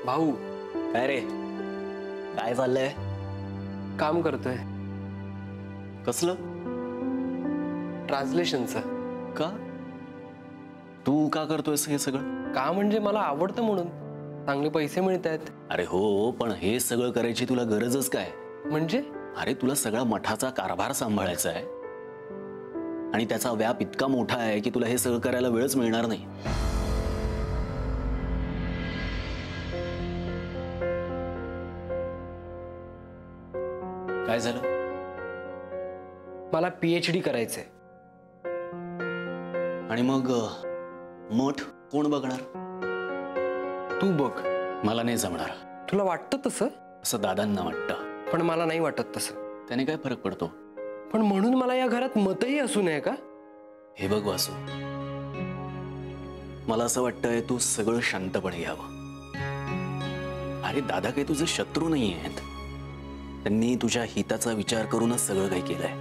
भाऊ काय रे, काय चाललंय? काम करतोय कसलं? ट्रान्सलेशनचं. का? तू का करतोयस हे सगळं? का म्हणजे मला आवडतं म्हणून. चांगले पैसे मिळतात. अरे हो, पण हे सगळं करायची तुला गरजच काय? म्हणजे अरे तुला सगळा मठाचा कारभार सांभाळायचा आहे आणि त्याचा व्याप इतका मोठा आहे की तुला हे सगळं करायला वेळच मिळणार नाही. काय झालं? मला PhD करायचंय. आणि मग मठ कोण बघणार? तू बघ. मला नाही जमणार. तुला वाटतं तसं? असं दादांना वाटतं. पण मला नाही वाटत तसं. त्याने काय फरक पडतो? पण म्हणून मला या घरात मतही असू नये का? हे बघ वासू, मला असं वाटतंय तू सगळं शांतपणे घ्यावं. अरे दादा काही तुझे शत्रू नाही आहेत. त्यांनी तुझ्या हिताचा विचार करूनच सगळं काही केलंय.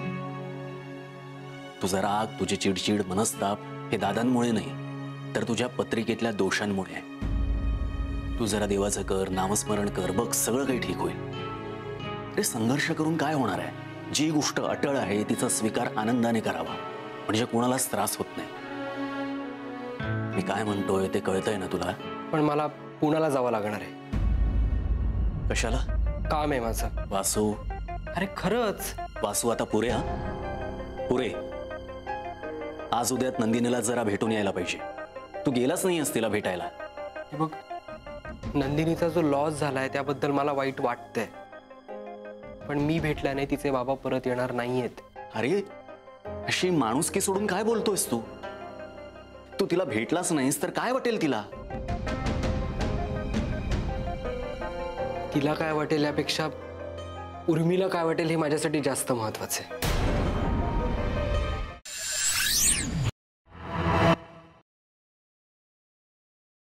तुझा राग, तुझी चिडचिड, मनस्ताप हे दादांमुळे नाही तर तुझ्या पत्रिकेतल्या दोषांमुळे आहे. तू जरा देवाचं कर, नामस्मरण कर, बघ सगळं काही ठीक होईल. अरे संघर्ष करून काय होणार आहे? जी गोष्ट अटळ आहे तिचा स्वीकार आनंदाने करावा, म्हणजे कोणालाच त्रास होत नाही. मी काय म्हणतोय ते कळतंय ना तुला? पण मला पुण्याला जावं लागणार आहे. कशाला? काम आहे माझं. वासू, अरे खरंच. वासू आता पुरे. पुरे. आज उद्यात नंदिनीला जरा भेटून यायला पाहिजे. तू गेलाच नाहीस तिला भेटायला. हे बघ, नंदिनीचा जो लॉस झालाय त्याबद्दल मला वाईट वाटतंय, पण मी भेटल्याने तिचे बाबा परत येणार नाहीयेत. अरे अशी माणुसकी सोडून काय बोलतोयस तू? तू तिला भेटलाच नाहीस तर काय वाटेल तिला? तिला काय वाटेल यापेक्षा उर्मिला काय वाटेल हे माझ्यासाठी जास्त महत्वाचं आहे.